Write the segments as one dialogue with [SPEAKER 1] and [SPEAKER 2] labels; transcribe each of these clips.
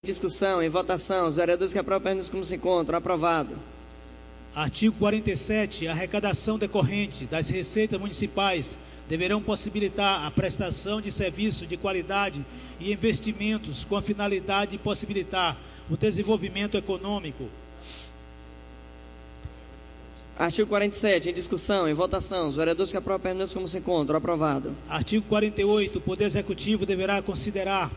[SPEAKER 1] Discussão, em votação. Os vereadores que aprovam perguntas como se encontram. Aprovado.
[SPEAKER 2] Artigo 47. A arrecadação decorrente das receitas municipais deverão possibilitar a prestação de serviços de qualidade e investimentos com a finalidade de possibilitar o desenvolvimento econômico.
[SPEAKER 1] Artigo 47. Em discussão, em votação. Os vereadores que aprovam perguntas como se encontram. Aprovado.
[SPEAKER 2] Artigo 48. O Poder Executivo deverá considerar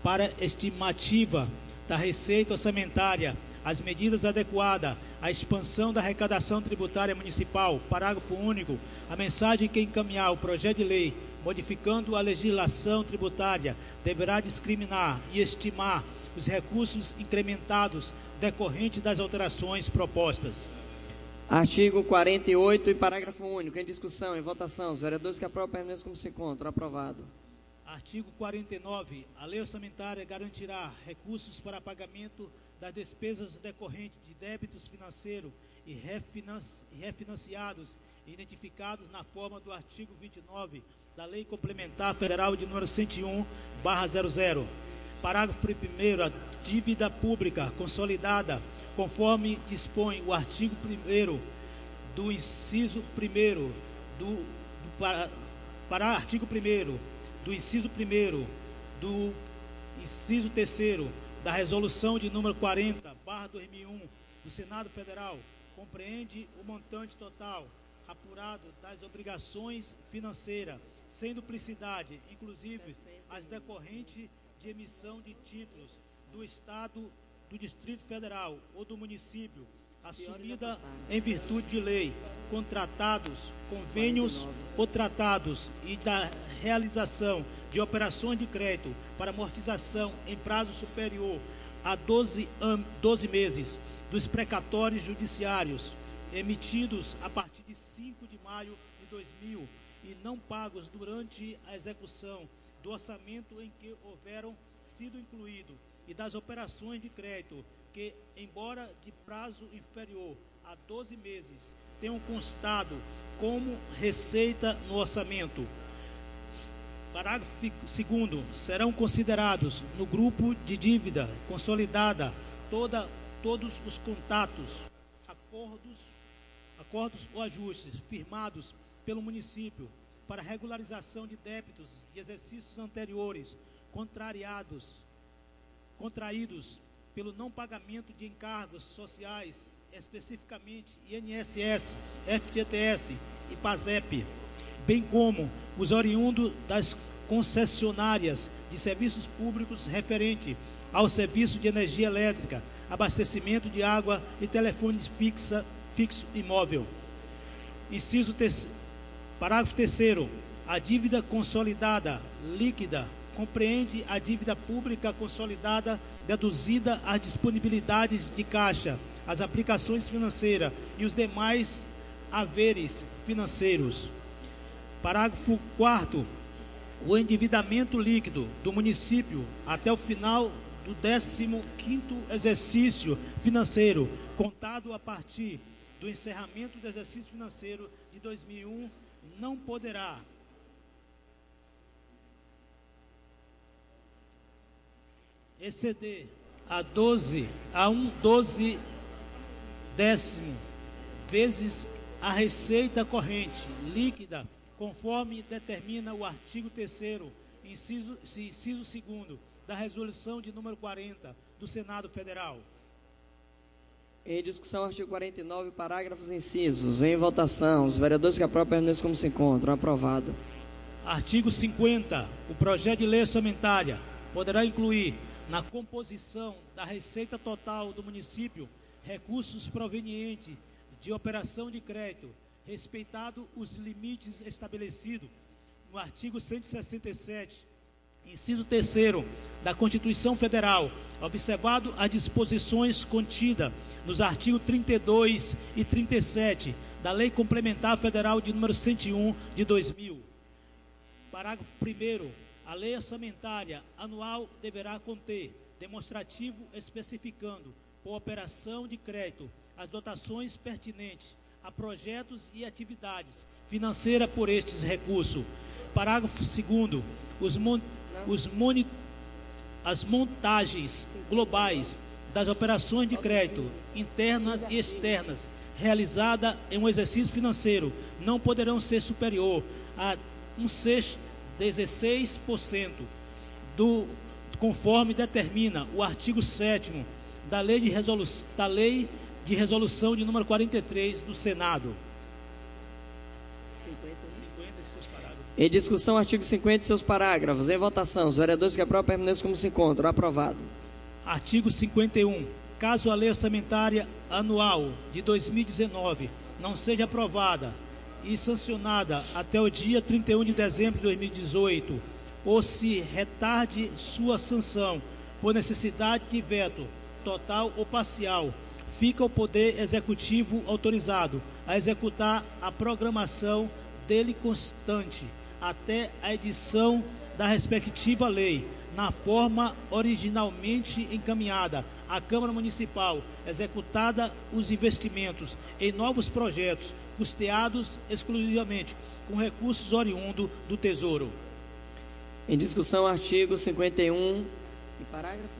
[SPEAKER 2] para estimativa da receita orçamentária as medidas adequadas à expansão da arrecadação tributária municipal. Parágrafo único. A mensagem que encaminhar o projeto de lei modificando a legislação tributária deverá discriminar e estimar os recursos incrementados decorrentes das alterações propostas.
[SPEAKER 1] Artigo 48 e parágrafo único. Em discussão, em votação. Os vereadores que aprovam perguntas como se encontram. Aprovado.
[SPEAKER 2] Artigo 49. A lei orçamentária garantirá recursos para pagamento das despesas decorrentes de débitos financeiros e refinanciados identificados na forma do artigo 29 da Lei Complementar Federal de número 101/00. Parágrafo 1º. A dívida pública consolidada, conforme dispõe o artigo 1º do inciso 1º artigo 1º do inciso 1º do inciso 3º da resolução de número 40/2001 do Senado Federal, compreende o montante total apurado das obrigações financeiras, sem duplicidade, inclusive as decorrentes de emissão de títulos do Estado, do Distrito Federal ou do município, assumida em virtude de lei, contratados, convênios ou tratados e da realização de operações de crédito para amortização em prazo superior a 12 meses dos precatórios judiciários emitidos a partir de 5 de maio de 2000 e não pagos durante a execução do orçamento em que houveram sido incluído e das operações de crédito que, embora de prazo inferior a 12 meses, tenham constado como receita no orçamento. Parágrafo 2º. Serão considerados no grupo de dívida consolidada todos os contatos, acordos ou ajustes firmados pelo município para regularização de débitos de exercícios anteriores contraídos pelo não pagamento de encargos sociais, especificamente INSS, FGTS e PASEP, bem como os oriundos das concessionárias de serviços públicos referente ao serviço de energia elétrica, abastecimento de água e telefone fixo e móvel. Parágrafo 3º. A dívida consolidada líquida compreende a dívida pública consolidada deduzida as disponibilidades de caixa, as aplicações financeiras e os demais haveres financeiros. Parágrafo 4º. O endividamento líquido do município até o final do 15º exercício financeiro, contado a partir do encerramento do exercício financeiro de 2001, não poderá exceder a 1/12 vezes a receita corrente líquida, conforme determina o artigo 3º, inciso 2º da resolução de número 40 do Senado Federal.
[SPEAKER 1] Em discussão, artigo 49, parágrafos incisos. Em votação. Os vereadores que aprovam perguntam como se encontram. Aprovado.
[SPEAKER 2] Artigo 50. O projeto de lei orçamentária poderá incluir na composição da receita total do município recursos provenientes de operação de crédito, respeitado os limites estabelecidos no artigo 167, inciso 3º da Constituição Federal, observado as disposições contidas nos artigos 32 e 37 da Lei Complementar Federal de número 101 de 2000. Parágrafo 1º. A lei orçamentária anual deverá conter demonstrativo especificando, por operação de crédito, as dotações pertinentes a projetos e atividades financeiras por estes recursos. Parágrafo 2º. as montagens globais das operações de crédito internas e externas realizadas em um exercício financeiro não poderão ser superior a 16% conforme determina o artigo 7º da Lei de Resolução de número 43 do Senado.
[SPEAKER 1] 50
[SPEAKER 2] e seus parágrafos.
[SPEAKER 1] Em discussão, artigo 50 e seus parágrafos. Em votação, os vereadores que aprovam permaneçam como se encontram. Aprovado.
[SPEAKER 2] Artigo 51. Caso a lei orçamentária anual de 2019 não seja aprovada e sancionada até o dia 31 de dezembro de 2018, ou se retarde sua sanção por necessidade de veto, total ou parcial, fica o Poder Executivo autorizado a executar a programação dele constante até a edição da respectiva lei, na forma originalmente encaminhada à Câmara Municipal, executada os investimentos em novos projetos, custeados exclusivamente com recursos oriundos do Tesouro.
[SPEAKER 1] Em discussão, artigo 51 e parágrafo?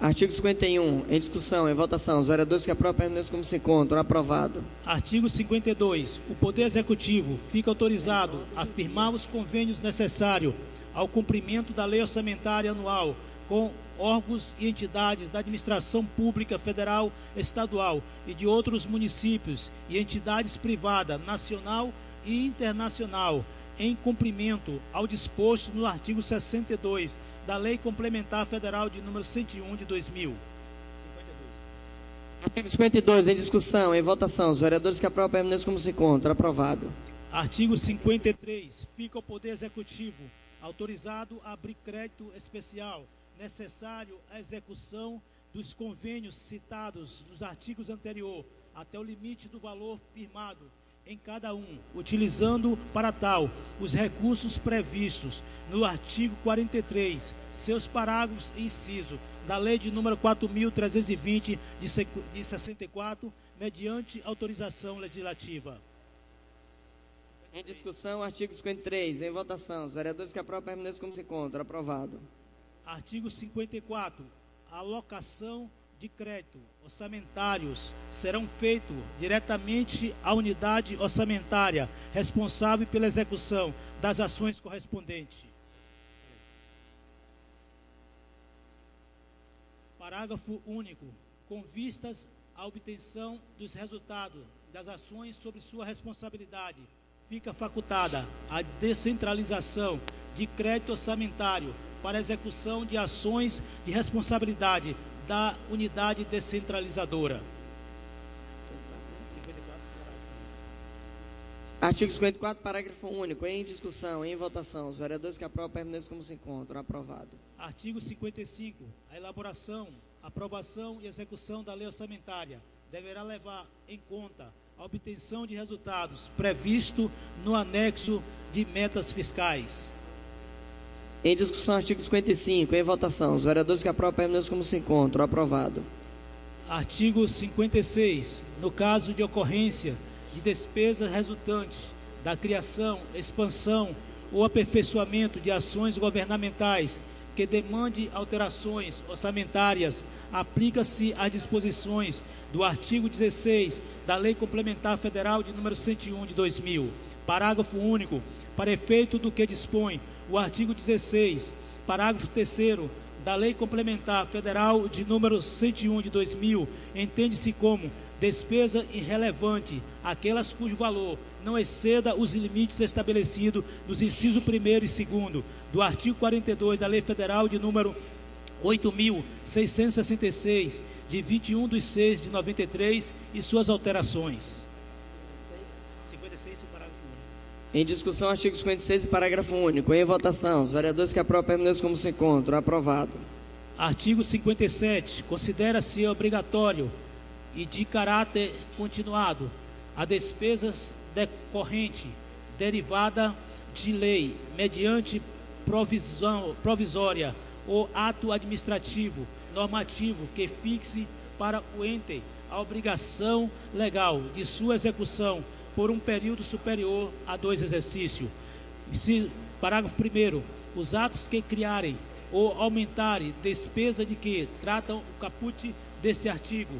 [SPEAKER 1] Artigo 51, em discussão, em votação, os vereadores que aprovam permaneçam como se encontram. Aprovado.
[SPEAKER 2] Artigo 52. O Poder Executivo fica autorizado a firmar os convênios necessários ao cumprimento da Lei Orçamentária Anual com órgãos e entidades da administração pública federal, estadual e de outros municípios e entidades privadas, nacional e internacional, em cumprimento ao disposto no artigo 62 da Lei Complementar Federal de número 101 de 2000.
[SPEAKER 1] Artigo 52, em discussão, em votação, os vereadores que aprovam permaneçam como se encontram. Aprovado.
[SPEAKER 2] Artigo 53. Fica o Poder Executivo autorizado a abrir crédito especial necessário à execução dos convênios citados nos artigos anteriores, até o limite do valor firmado em cada um, utilizando para tal os recursos previstos no artigo 43, seus parágrafos e inciso, da Lei de número 4.320 de 64, mediante autorização legislativa.
[SPEAKER 1] Em discussão, artigo 53, em votação, os vereadores que aprovam permaneçam como se encontram. Aprovado.
[SPEAKER 2] Artigo 54. A alocação de crédito orçamentários serão feitos diretamente à unidade orçamentária responsável pela execução das ações correspondentes. Parágrafo único. Com vistas à obtenção dos resultados das ações sob sua responsabilidade, fica facultada a descentralização de crédito orçamentário para a execução de ações de responsabilidade da unidade descentralizadora.
[SPEAKER 1] Artigo 54, parágrafo único, em discussão, em votação, os vereadores que aprovam permaneçam como se encontram. Aprovado.
[SPEAKER 2] Artigo 55. A elaboração, aprovação e execução da lei orçamentária deverá levar em conta a obtenção de resultados previsto no anexo de metas fiscais.
[SPEAKER 1] Em discussão, artigo 55, em votação, os vereadores que aprovam permaneçam como se encontram. Aprovado.
[SPEAKER 2] Artigo 56. No caso de ocorrência de despesas resultantes da criação, expansão ou aperfeiçoamento de ações governamentais que demande alterações orçamentárias, aplica-se às disposições do artigo 16 da Lei Complementar Federal de número 101 de 2000. Parágrafo único. Para efeito do que dispõe o artigo 16, parágrafo 3º da Lei Complementar Federal de número 101 de 2000, entende-se como despesa irrelevante aquelas cujo valor não exceda os limites estabelecidos nos incisos 1º e 2º do artigo 42 da Lei Federal de número 8.666, de 21/6 de 93 e suas alterações. 56, parágrafo único.
[SPEAKER 1] Em discussão, artigo 56, parágrafo único. Em votação, os vereadores que aprovam permaneçam como se encontram. Aprovado.
[SPEAKER 2] Artigo 57. Considera-se obrigatório e de caráter continuado a despesas decorrente derivada de lei, mediante provisória ou ato administrativo normativo que fixe para o ente a obrigação legal de sua execução por um período superior a 2 exercícios. Parágrafo 1º. Os atos que criarem ou aumentarem despesa de que tratam o caput deste artigo,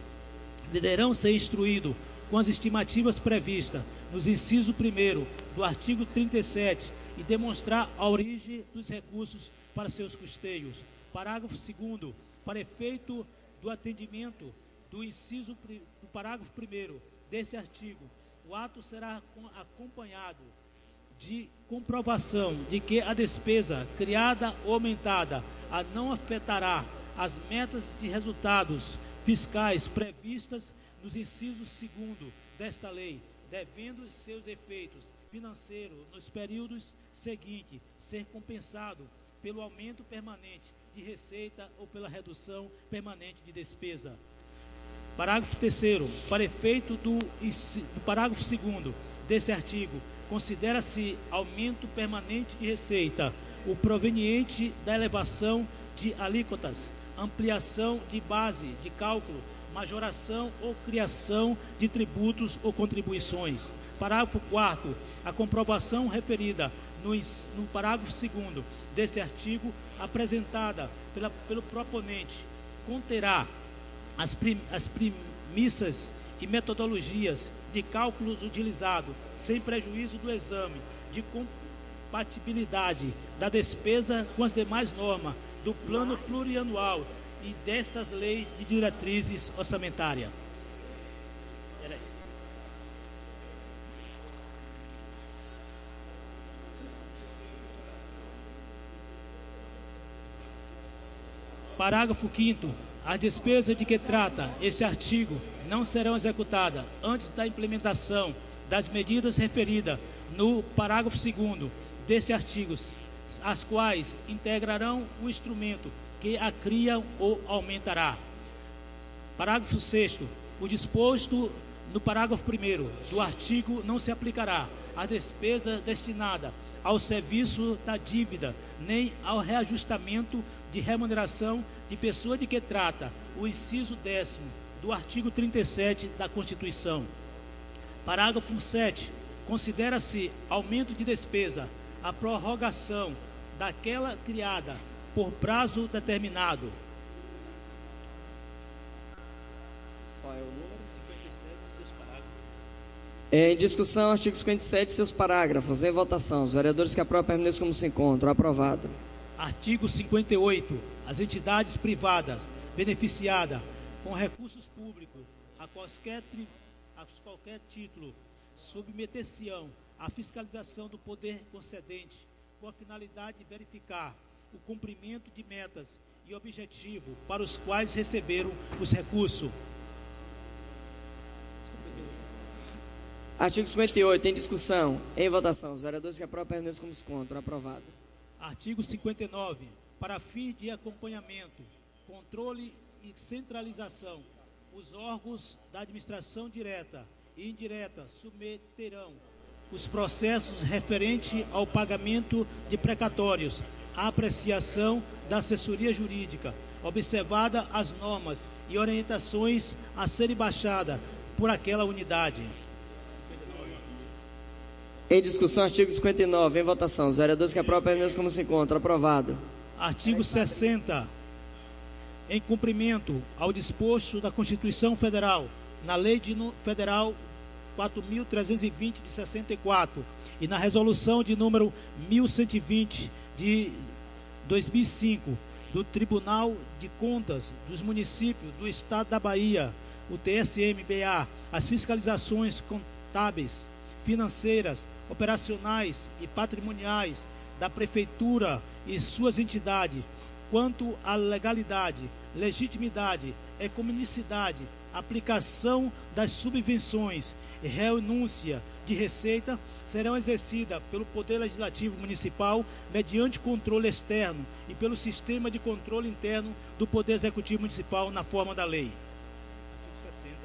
[SPEAKER 2] deverão ser instruídos com as estimativas previstas nos inciso 1º do artigo 37 e demonstrar a origem dos recursos para seus custeios. Parágrafo 2º. Para efeito do atendimento do parágrafo 1º deste artigo, o ato será acompanhado de comprovação de que a despesa criada ou aumentada não afetará as metas de resultados fiscais previstas nos incisos 2º desta lei, devendo seus efeitos financeiros nos períodos seguintes ser compensado pelo aumento permanente de receita ou pela redução permanente de despesa. Parágrafo 3º. Para efeito do parágrafo 2º deste artigo, considera-se aumento permanente de receita o proveniente da elevação de alíquotas, ampliação de base de cálculo, majoração ou criação de tributos ou contribuições. Parágrafo 4º. A comprovação referida no parágrafo 2º deste artigo, apresentada pelo proponente, conterá as premissas e metodologias de cálculos utilizados, sem prejuízo do exame de compatibilidade da despesa com as demais normas do plano plurianual e destas leis de diretrizes orçamentárias. Parágrafo 5º. As despesas de que trata este artigo não serão executadas antes da implementação das medidas referidas no parágrafo 2º deste artigo, as quais integrarão o instrumento que a cria ou aumentará. Parágrafo 6º. O disposto no parágrafo 1º do artigo não se aplicará à despesa destinada ao serviço da dívida, nem ao reajustamento de remuneração de pessoa de que trata o inciso 10º do artigo 37 da Constituição. Parágrafo 7º. Considera-se aumento de despesa a prorrogação daquela criada por prazo determinado.
[SPEAKER 1] Qual é o número?
[SPEAKER 2] 57, seus parágrafos.
[SPEAKER 1] Em discussão, artigo 57, seus parágrafos. Em votação. Os vereadores que aprovam permaneçam como se encontram. Aprovado.
[SPEAKER 2] Artigo 58. As entidades privadas beneficiadas com recursos públicos a qualquer título submeter-se-ão à fiscalização do poder concedente com a finalidade de verificar o cumprimento de metas e objetivos para os quais receberam os recursos.
[SPEAKER 1] Artigo 58, em discussão, em votação. Os vereadores que aprovam permaneçam como se encontram. Aprovado.
[SPEAKER 2] Artigo 59. Para fins de acompanhamento, controle e centralização, os órgãos da administração direta e indireta submeterão os processos referentes ao pagamento de precatórios à apreciação da assessoria jurídica, observada as normas e orientações a serem baixadas por aquela unidade.
[SPEAKER 1] Em discussão, artigo 59, em votação. Os vereadores que aprovam permaneçam como se encontram. Aprovado.
[SPEAKER 2] Artigo 60. Em cumprimento ao disposto da Constituição Federal, na Lei Federal 4.320 de 64 e na Resolução de número 1120 de 2005 do Tribunal de Contas dos Municípios do Estado da Bahia, o TSM-BA, as fiscalizações contábeis, financeiras, operacionais e patrimoniais da Prefeitura e suas entidades, quanto à legalidade, legitimidade, economicidade, aplicação das subvenções e renúncia de receita, serão exercidas pelo Poder Legislativo Municipal mediante controle externo e pelo Sistema de Controle Interno do Poder Executivo Municipal na forma da lei. Artigo 60.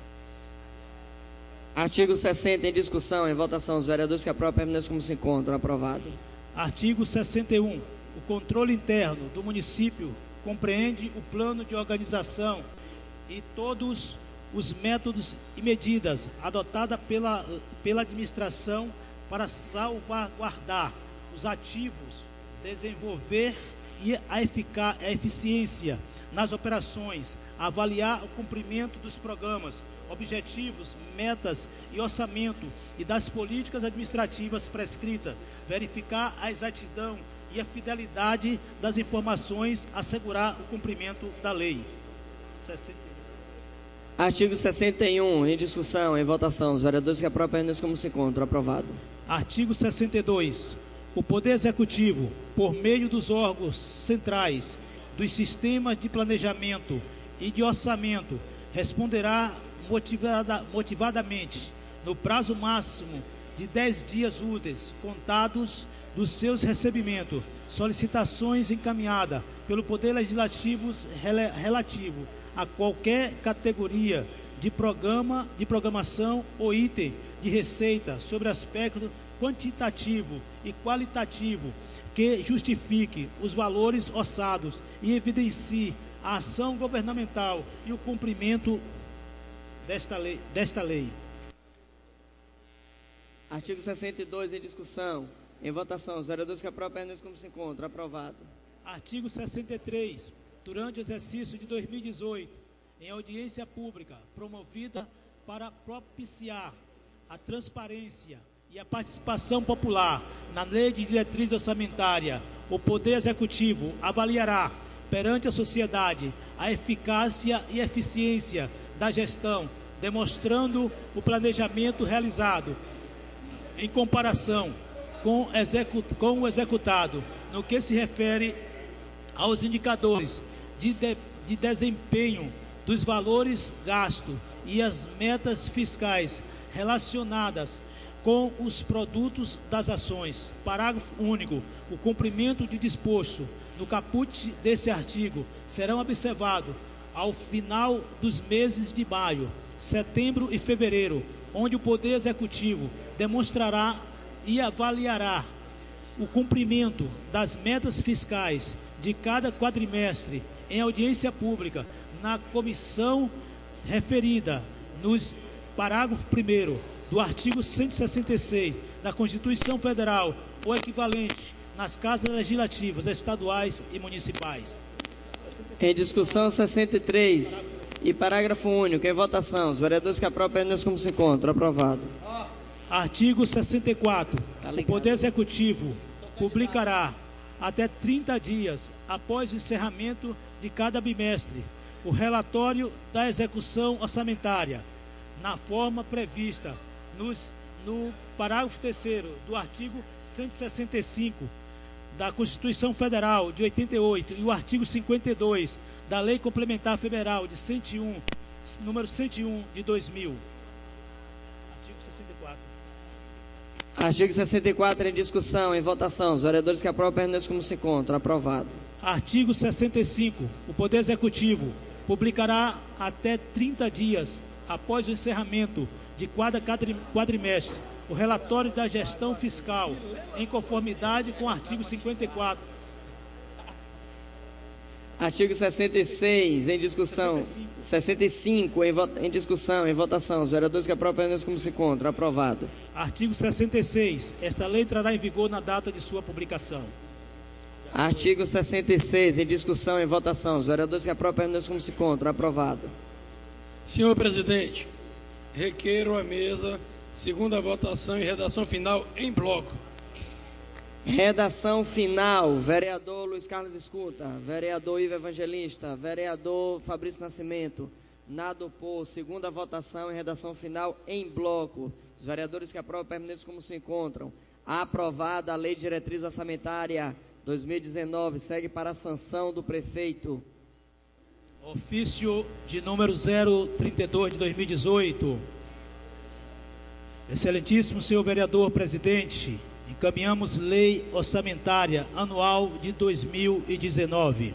[SPEAKER 1] Artigo 60, em discussão, em votação. Os vereadores que aprovam permaneçam como se encontram. Aprovado.
[SPEAKER 2] Artigo 61. O controle interno do município compreende o plano de organização e todos os métodos e medidas adotadas pela administração para salvaguardar os ativos, desenvolver e a eficiência nas operações, avaliar o cumprimento dos programas, objetivos, metas e orçamento e das políticas administrativas prescritas, verificar a exatidão e a fidelidade das informações, assegurar o cumprimento da lei. 61.
[SPEAKER 1] Artigo 61, em discussão, em votação. Os vereadores que aprovam permaneçam como se encontram. Aprovado.
[SPEAKER 2] Artigo 62. O Poder Executivo, por meio dos órgãos centrais dos sistemas de planejamento e de orçamento, responderá motivadamente, no prazo máximo de 10 dias úteis, contados dos seus recebimentos, solicitações encaminhadas pelo Poder Legislativo relativo a qualquer categoria de programação ou item de receita sobre aspecto quantitativo e qualitativo que justifique os valores orçados e evidencie a ação governamental e o cumprimento desta lei.
[SPEAKER 1] Artigo 62, em discussão, em votação. Os vereadores que aprovam permaneçam como se encontram. Aprovado.
[SPEAKER 2] Artigo 63. Durante o exercício de 2018, em audiência pública promovida para propiciar a transparência e a participação popular na Lei de Diretriz Orçamentária, o Poder Executivo avaliará perante a sociedade a eficácia e eficiência da gestão, demonstrando o planejamento realizado em comparação com o executado, no que se refere aos indicadores de desempenho dos valores gastos e as metas fiscais relacionadas com os produtos das ações. Parágrafo único. O cumprimento de disposto no caput desse artigo serão observados ao final dos meses de maio, setembro e fevereiro, onde o Poder Executivo demonstrará e avaliará o cumprimento das metas fiscais de cada quadrimestre em audiência pública na comissão referida nos parágrafo 1º do artigo 166 da Constituição Federal ou equivalente nas casas legislativas estaduais e municipais.
[SPEAKER 1] Em discussão, 63 e parágrafo único, em votação. Os vereadores que aprovam permaneçam como se encontram. Aprovado.
[SPEAKER 2] Artigo 64. O Poder Executivo publicará até 30 dias após o encerramento de cada bimestre o relatório da execução orçamentária, na forma prevista no parágrafo 3º do artigo 165 da Constituição Federal de 88 e o artigo 52 da Lei Complementar Federal de 101, número 101 de 2000. Artigo 64.
[SPEAKER 1] Artigo 64 em discussão, em votação. Os vereadores que aprovam permaneçam como se encontram. Aprovado.
[SPEAKER 2] Artigo 65. O Poder Executivo publicará até 30 dias após o encerramento de cada quadrimestre o relatório da gestão fiscal, em conformidade com o artigo 54.
[SPEAKER 1] Artigo 66 em discussão. 65 em discussão, em votação. Os vereadores que aprovam permaneçam como se encontram. Aprovado.
[SPEAKER 2] Artigo 66. Esta lei entrará em vigor na data de sua publicação.
[SPEAKER 1] Artigo 66 em discussão, em votação. Os vereadores que aprovam permaneçam como se encontram. Aprovado.
[SPEAKER 3] Senhor presidente, requeiro à mesa segunda votação e redação final em bloco.
[SPEAKER 1] Redação final. Vereador Luiz Carlos Escuta, vereador Ivo Evangelista, vereador Fabrício Nascimento. Nada opor. Segunda votação e redação final em bloco. Os vereadores que aprovam permaneçam como se encontram. Aprovada a Lei de Diretriz Orçamentária 2019. Segue para a sanção do prefeito.
[SPEAKER 2] Ofício de número 032 de 2018. Excelentíssimo senhor vereador presidente, encaminhamos Lei Orçamentária Anual de 2019.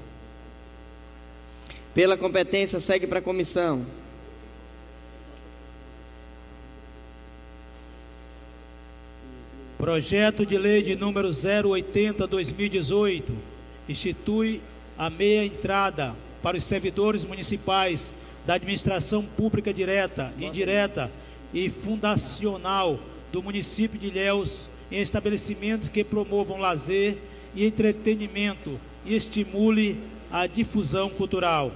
[SPEAKER 1] Pela competência, segue para a comissão.
[SPEAKER 2] Projeto de Lei de número 080/2018 institui a meia entrada para os servidores municipais da administração pública direta, indireta e fundacional do município de Ilhéus em estabelecimentos que promovam lazer e entretenimento e estimule a difusão cultural.